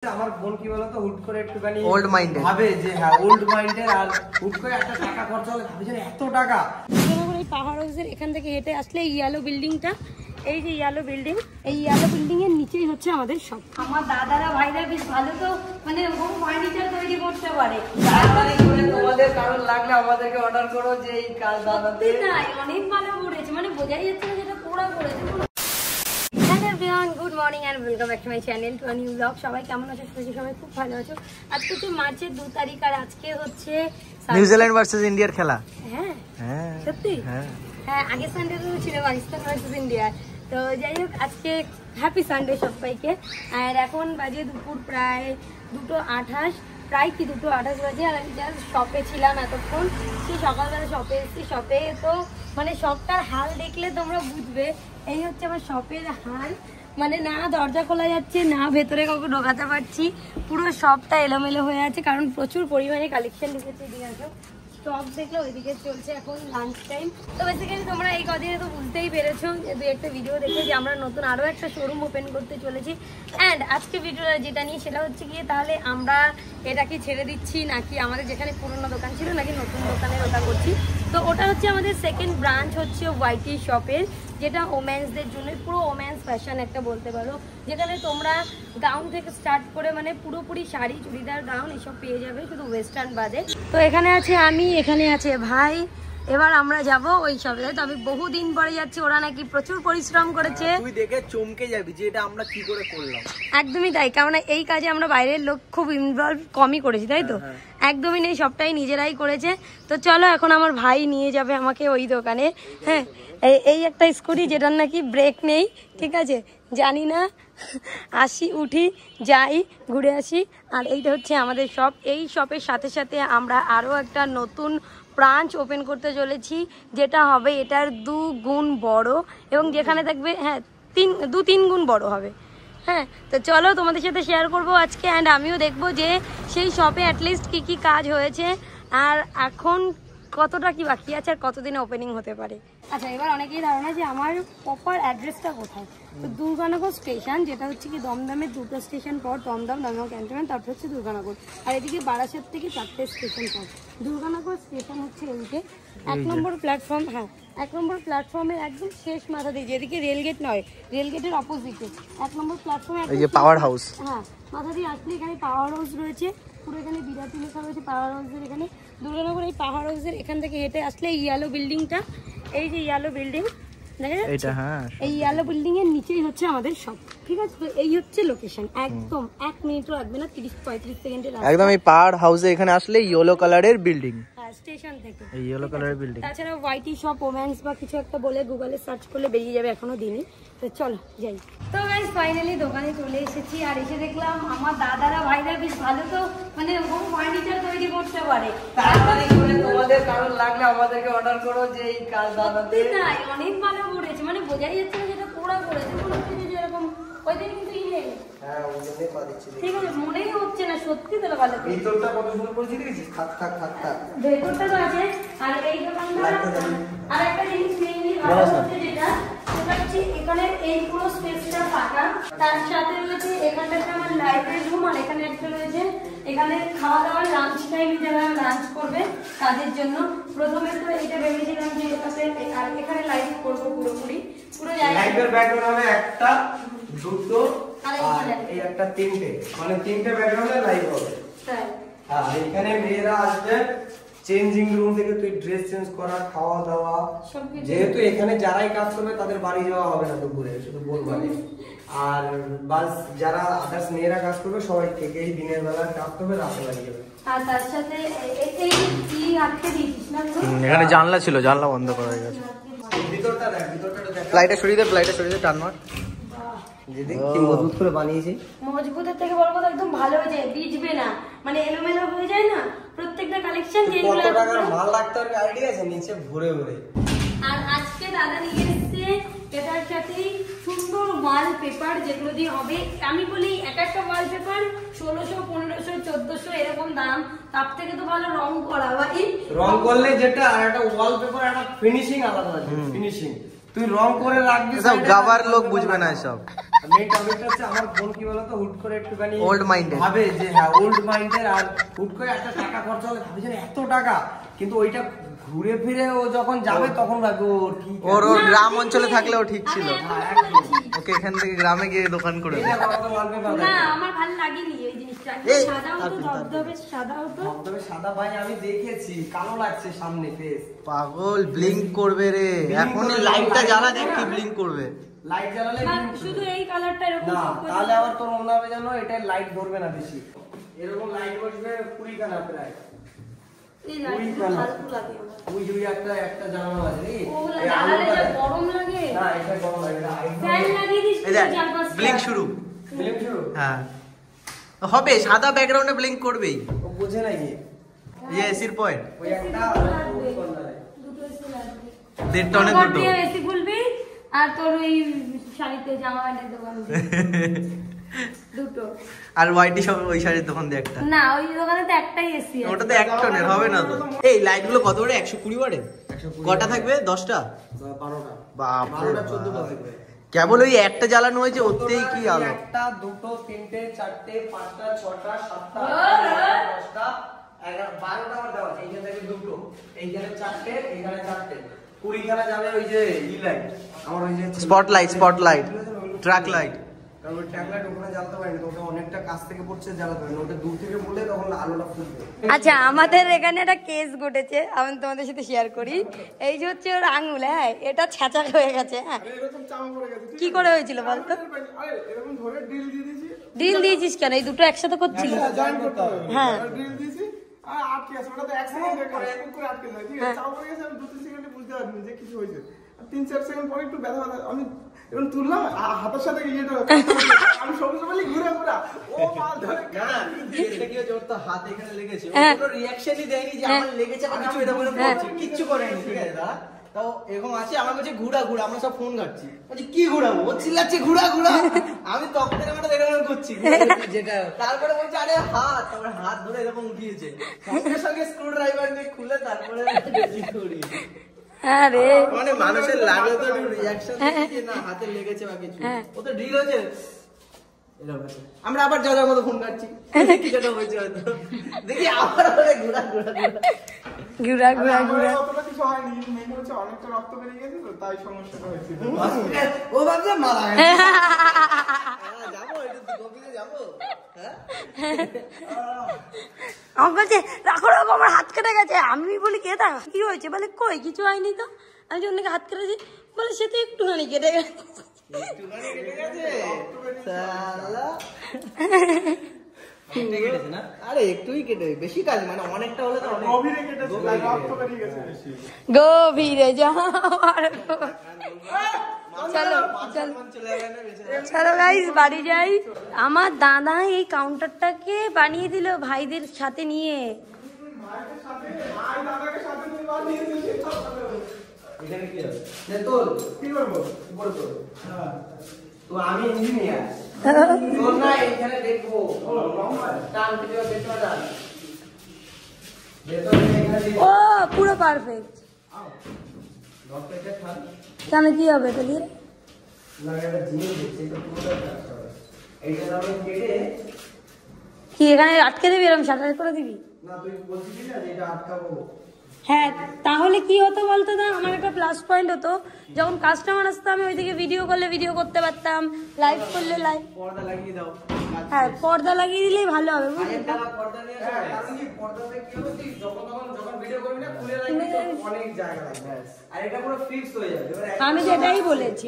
আমার বোন কি বলতো হুট করে একটুখানি ওল্ড মাইন্ডেড ভাবে যে হ্যাঁ ওল্ড মাইন্ডেড আর হুট করে একটা টাকা খরচা হলে ভাবে যে এত টাকা। এই পাহাড় হাউসের এখান থেকে হেঁটে আসলে ইয়েলো বিল্ডিংটা, এই যে ইয়েলো বিল্ডিং, এই ইয়েলো বিল্ডিং এর নিচেই হচ্ছে আমাদের সব। আমার দাদারা ভাইরা বেশ ভালো তো মানে হোম ফার্নিচার তৈরি করতে পারে। তোমাদের কারণ লাগলে আমাদেরকে অর্ডার করো যে এই কাজ দাদাতে নাই অনেক ভালো করেছে, মানে বোঝাই যাচ্ছে না যেটা পুরো করেছে। Good morning and welcome back to my channel to a new blog. সবাই কেমন আছো? সবাই খুব ভালো আছো। আজকে তো মার্চের 2 তারিখ আর আজকে হচ্ছে নিউজিল্যান্ড ভার্সেস ইন্ডিয়ার খেলা। হ্যাঁ হ্যাঁ সত্যি, হ্যাঁ আগের সানডে তো ছিল পাকিস্তান ভার্সেস ইন্ডিয়া। তো যাই হোক আজকে হ্যাপি সানডে সবাইকে। আর এখন বাজে দুপুর প্রায় 2:28, প্রায় কি 2:28 বাজে। আর আমি জাস্ট শপে ছিলাম এতক্ষণ, সেই সকালবেলা শপে এসেছি। শপে তো মানে শপটার হাল দেখলে তোমরা বুঝবে, এই হচ্ছে আমার শপের হাল। মানে না দরজা খোলা যাচ্ছে, না ভেতরে কাউকে ঢোকাতে পারছি, পুরো শপটা এলোমেলো হয়ে আছে কারণ প্রচুর পরিমাণে কালেকশন ঢুকেছে। এদিকে আসো, স্টক দেখলে ওইদিকে চলছে এখন লাঞ্চ টাইম। তো বেসিক্যালি তোমরা এই কদিনে তো বুঝতেই পেরেছো যে দু একটা ভিডিও দেখে যে আমরা নতুন আরও একটা শোরুম ওপেন করতে চলেছি। অ্যান্ড আজকে ভিডিওটা যেটা নিয়ে সেটা হচ্ছে গিয়ে তাহলে আমরা এটা কি ছেড়ে দিচ্ছি নাকি আমাদের যেখানে পুরোনো দোকান ছিল নাকি নতুন দোকানের ওটা করছি। তো ওটা হচ্ছে আমাদের সেকেন্ড ব্রাঞ্চ হচ্ছে ওয়াইটি শপের, যেটা ওমেন্সদের জন্য পুরো ওমেন্স ফ্যাশন একটা বলতে পারো, যেখানে তোমরা গাউন থেকে স্টার্ট করে মানে পুরোপুরি শাড়ি চুড়িদার গাউন এসব পেয়ে যাবে শুধু ওয়েস্টার্ন বাদে। তো এখানে আছে আমি, এখানে আছে ভাই। এবার আমরা যাব ওই শপে। তো আমি বহুদিন পরে যাচ্ছি, ওরা নাকি প্রচুর পরিশ্রম করেছে। তুই দেখে চমকে যাবি যে এটা আমরা কি করে করলাম। একদমই তাই, কারণ এই কাজে আমরা বাইরের লোক খুব ইনভলভ কমই করেছি, তাই তো? একদমই নেই, সবটাই নিজেরাই করেছে। তো চলো এখন আমার ভাই নিয়ে যাবে আমাকে ওই দোকানে। হ্যাঁ এই একটা স্কুটি যেটার নাকি ব্রেক নেই, ঠিক আছে, জানি না, আসি উঠি যাই ঘুরে আসি। আর এইটা হচ্ছে আমাদের শপ। এই শপের সাথে সাথে আমরা আরও একটা নতুন ব্রাঞ্চ ওপেন করতে চলেছি, যেটা হবে এটার 2 গুণ বড় এবং যেখানে থাকবে হ্যাঁ 2-3 গুণ বড় হবে। হ্যাঁ তো চলো তোমাদের সাথে শেয়ার করবো আজকে। অ্যান্ড আমিও দেখবো যে সেই শপে অ্যাটলিস্ট কী কী কাজ হয়েছে আর এখন কতটা কি বাকি আছে আর কতদিনে ওপেনিং হতে পারে। আচ্ছা এবার অনেকেই ধারণা যে আমার প্রপার অ্যাড্রেসটা কোথায়। তো দুর্গানগর স্টেশন, যেটা হচ্ছে কি দমদমের 2টো স্টেশন পর, দমদম ক্যান্টনমেন্ট, তারপর হচ্ছে দুর্গানগর। আর এদিকে বারাসাত থেকে 4টে স্টেশন পর। দুর্গানগর স্টেশন হচ্ছে এদিকে 1 নম্বর প্ল্যাটফর্ম। হ্যাঁ 1 নম্বর প্ল্যাটফর্মের একদম শেষ মাথা দিয়ে, যেদিকে রেলগেট নয়, রেলগেটের অপোজিটে 1 নম্বর প্ল্যাটফর্মে পাওয়ার হাউস। হ্যাঁ মাথা দিয়ে আসলে এখানে পাওয়ার হাউস রয়েছে, পুরো এখানে বিরাটি লেখা রয়েছে পাওয়ার হাউসের এখানে। দুর্গানগর এই পাওয়ার হাউসের এখান থেকে হেঁটে আসলে এই ইয়েলো বিল্ডিংটা, এই যে ইয়েলো বিল্ডিং দেখা যাচ্ছে, এই ইয়েলো বিল্ডিং এর নিচেই হচ্ছে আমাদের সব, ঠিক আছে? তো এই হচ্ছে লোকেশন, একদম 1 মিনিটও লাগবে না, 30-35 সেকেন্ডের রাস্তা। একদম এই পাহাড় হাউসে এখানে আসলে ইয়েলো কালারের বিল্ডিং, হ্যাঁ স্টেশন থেকে এই ইয়েলো কালারের বিল্ডিং। তাছাড়া ওয়াইটি শপ ওমেন্স বা কিছু একটা বলে গুগলে সার্চ করলে বেরিয়ে যাবে এখনো দিনে। তো চলো যাই। তো গাইস ফাইনালি দোকানে চলে এসেছি আর এসে দেখলাম আমার দাদারা ভাইরা বেশ ভালো তো মানে হোম ফার্নিচার তৈরি করতে পারে। তাড়াতাড়ি করে তোমাদের কারণ লাগলে আমাদেরকে অর্ডার করো যে এই কাজ দাদাতে নাই অনেক ভালো করেছে, মানে বোঝাই যাচ্ছে না যেটা পুরো করেছে। মনে হচ্ছে যে এরকম ওই দিন কিন্তু হ্যাঁ ওই জন্যই পা দিচ্ছি, ঠিক আছে মনেই হচ্ছে না সত্যি তোরা ভালো। ভিতরটা কত সুন্দর করেছি দেখেছিস, থাক ভেতরটা তো আছে। আর এই দোকানটা আর একটা জিনিস মেইনলি ভালো হচ্ছে যেটা হচ্ছে এখানে এই পুরো স্পেসটা ফাঁকা, তার সাথে রয়েছে এখানটাতে আমার লাইব্রেরি রুম আর এখানে একটা রয়েছে এখানে খাওয়া দাওয়ার লাঞ্চ টাইমে যারা লাঞ্চ করবে তাদের জন্য। প্রথমে তো এটা ভেবেছিলাম যে এটাতে আর এখানে লাইট করবো পুরোপুরি, পুরো লাইটের ব্যাকগ্রাউন্ড হবে একটা, দুটো আর এই একটা 3টে, মানে 3টে ব্যাকগ্রাউন্ডে লাইট হবে। তাই আর এখানে মেয়েরা আসবে চেঞ্জিং রুম থেকে তুই ড্রেস চেঞ্জ করা, খাওয়া দাওয়া, যেহেতু এখানে যারাই কাজ করবে তাদের বাড়ি যাওয়া হবে না দুপুরে, শুধু বলবারে। আর বাস যারা আদার্স মেয়েরা কাজ করবে সবাই থেকেই দিনের বেলা কাজ করবে, রাতে বাড়ি যাবে। আর তার সাথে এই কি আটকে দিয়েছিস না এখানে জানলা ছিল, জানলা বন্ধ করা হয়ে গেছে। ভিতরটা দেখ, ভিতরটা দেখ, ফ্লাইটে সরিয়ে দে টান মার। কি মজবুত করে বানিয়েছি। মজবুতের থেকে বড় কথা একদম ভালো হয়েছে, ভিজবে না, মানে এলোমেলো হয়ে যায় না প্রত্যেকটা কালেকশন। কত টাকার মাল রাখতে হবে আইডিয়া আছে নিচে ভরে ভরে। আর আজকে দাদা নিয়ে এসেছে এটার সাথে সুন্দর ওয়ালপেপার, যেগুলো দিয়ে হবে আমি বলি এক একটা ওয়ালপেপার 1600, 1500, 1400 এরকম দাম। তার থেকে তো ভালো রং করা, ভাই রং করলে যেটা আর একটা ওয়ালপেপার একটা ফিনিশিং আলাদা আছে, ফিনিশিং তুই রং করে রাখবি সব গাবার লোক বুঝবে না সব। মেন টপিকটা হচ্ছে আমার বোন কি বলতো, হুট করে একটুখানি Old minded। ভাবে যে হ্যাঁ ওল্ড মাইন্ডের, আর হুট করে একটা টাকা খরচা হলে ভাবে যে এত টাকা, কিন্তু ওইটা ঘুরে ফিরে ও যখন যাবে তখন ভাবে ও ঠিক আছে। ওর গ্রাম অঞ্চলে থাকলে ও ঠিক ছিল, হ্যাঁ, একদম। ওকে এখান থেকে গ্রামে গিয়ে দোকান করে এটা কত লাগবে না বাবা? আমার ভালো লাগেনি এই জিনিসটা, এই, সাদা হতো ধবধবে সাদা হতো। তবে সাদা ভাই আমি দেখেছি, কালো লাগছে সামনে ফেস। পাগল ব্লিঙ্ক করবে রে, এখনই লাইটটা জ্বালা দেখ কি ব্লিঙ্ক করবে। লাইট জ্বালালে না, blink শুধু করবে। এই কালারটা এরকম না, সব করে তাহলে আবার তোর মনে হবে যেন এটা লাইট ধরবে না বেশি। এরকম লাইট বসবে 20 খানা প্রায়। এই লাইটটা ফালতু লাগে আমার। ওই যে একটা জানালা আছে রে, ওগুলা এই জ্বালালে আলোটা যা দেখ। গরম লাগে। না এটা গরম লাগে না, ফ্যান লাগিয়ে দিস এই দেখ চার পাঁচটা। ব্লিঙ্ক শুরু। ফিল্ম শুরু হ্যাঁ হবে, সাদা ব্যাকগ্রাউন্ডে ব্লিঙ্ক করবেই। ও বোঝে না কি এই এসির পয়েন্ট ওই একটা দুটো এসি লাগবে। 1.5 টনের আবার দুটো। তুই এসি খুলবি আর তোর ওই শাড়িতে জামা প্যান্টের দোকান দিবি। দুটো। আর ওয়াইটি সব ওই শাড়ির দোকান দিয়ে একটা। না ওই দোকানে তো একটাই এসি আছে। ওটা তো 1 টনের হবে না তো। এই লাইট গুলো কত করে? 120 ওয়াটের। কটা থাকবে? 10টা? 12টা বাপ রে 12টা বাপ। 14টা থাকবে। কেবল ওই একটা জ্বালানো হয়েছে, ওতেই কি আলো। একটা দুটো তিনটে চারটে পাঁচটা ছটা সাতটা 10টা 11 12টা আমার দেওয়া আছে। এইখানে থেকে দুটো, এইখানে চারটে, এইখানে চারটে, 20 খানা যাবে ওই যে লাইট আমার, ওই যে স্পটলাইট ট্রাক লাইট। কারণ ওই ট্যাগ লাইট ওখানে জ্বালাতে পারি না, ওটা অনেকটা কাছ থেকে পড়ছে, জ্বালাতে পারি না, ওটা দূর থেকে বলে তখন আলোটা ফুটবে। আচ্ছা আমাদের এখানে একটা কেস ঘটেছে, আমি তোমাদের সাথে শেয়ার করি। এই যে হচ্ছে ওর আঙুল, হ্যাঁ এটা ছেঁচা হয়ে গেছে। হ্যাঁ কি করে হয়েছিল বলতো? ড্রিল দিয়েছিস কেন? এই দুটো একসাথে করছিল। হ্যাঁ আটকে আছে, ওটা তো 1 সেকেন্ডের করে আটকে যায়, ঠিক আছে? চাপ পড়ে গেছে, আমি 2-3 সেকেন্ডে বুঝতে পারিনি যে কিছু হয়েছে। 3-4 সেকেন্ড পরে একটু ব্যথা আমি এরকম তুললাম, হাতের সাথে ইয়েটা আমি সবুজ বলি ঘুরে ও মাল ধরে না এটা কি হচ্ছে, ওর তো হাত এখানে লেগেছে, ও হ্যাঁ। কোনো রিঅ্যাকশনই দেয়নি যে আমার লেগেছে আমি কিছু এটা করে বলছি, কিচ্ছু করেনি, ঠিক আছে দাদা। তাও এরকম আছে, আমার কাছে ঘুরা আমরা সব ফোন ঘাটছি, বলছি কি ঘুরাবো, ও চিল্লাচ্ছে ঘুরা আমি তখন থেকে আমরা এরকম করছি যেটা, তারপরে বলছে আরে হাত, তারপরে হাত ধরে এরকম উঠিয়েছে, সঙ্গে সঙ্গে স্ক্রু ড্রাইভার নিয়ে খুলে তারপরে ড্রেসিং করি। আরে মানে মানুষের লাগলে তো রিঅ্যাকশন দেখি না, হাতে লেগেছে বা কিছু, ও তো ড্রিল হয়েছে এরকম আছে। আমরা আবার যা মতো ফোন কাটছি, দেখি যেটা হয়েছে হয়তো, দেখি আবার ঘুরা অতটা কিছু হয়নি, কিন্তু মেন হচ্ছে অনেকটা রক্ত বেরিয়ে গেছে তো, তাই সমস্যাটা হয়েছিল। ও ভাবছে মারা গেছে। যাবো একটু গভীরে যাবো, হ্যাঁ আমার বলছে রাখো আমার হাত কেটে গেছে। আমি বলি কেটা কি হয়েছে? বলে কই কিছু হয়নি তো। আমি যখন নাকি হাত কেটেছি, বলে সে তো একটুখানি কেটে গেছে। একটুখানি কেটে গেছে শালা। আরে একটুই কেটে, বেশি কাজ মানে অনেকটা হলে তো অনেক গভীরে কেটেছে, তাই রক্ত বেরিয়ে গেছে বেশি। গভীরে যাওয়ার চলো চলো গাইস বাড়ি যাই। আমার দাদা এই কাউন্টারটাকে বানিয়ে দিল ভাইদের সাথে নিয়ে। দাদাকে সাথে নিয়ে বানিয়ে দিয়েছে। এখানে কি আছে? নে তোর কি করবো? উপরে তোর। তো আমি ইঞ্জিনিয়ার, তোর না এখানে দেখবো টান ভিডিও বেতনটা এখানে দেখবো। ও পুরো পারফেক্ট। ডক্টরটা খান কেন কি হবে তাহলে? না এটা জিনিস দেখছি, এটা পুরোটা কাটতে হবে। এইটা আমি কেটে, কি এখানে আটকে দিবি, এরকম শাটার করে দিবি? না তুই বলছিস না যে এটা আটকাবো। হ্যাঁ তাহলে কি হতো বলতো? না আমার একটা প্লাস পয়েন্ট হতো, যখন কাস্টমার আসতো আমি ওইদিকে ভিডিও করলে ভিডিও করতে পারতাম, লাইভ করলে লাইভ। পর্দা লাগিয়ে দাও, হ্যাঁ পর্দা লাগিয়ে দিলেই ভালো হবে বুঝলি তো? পর্দা নিয়ে হ্যাঁ, কারণ কি পর্দাতে কি হবে, তুই যখন ভিডিও করবি না খুলে রাখবি তো অনেক জায়গা লাগবে, আর এটা পুরো ফিক্স হয়ে যাবে। এবার আমি তো এটাই বলেছি।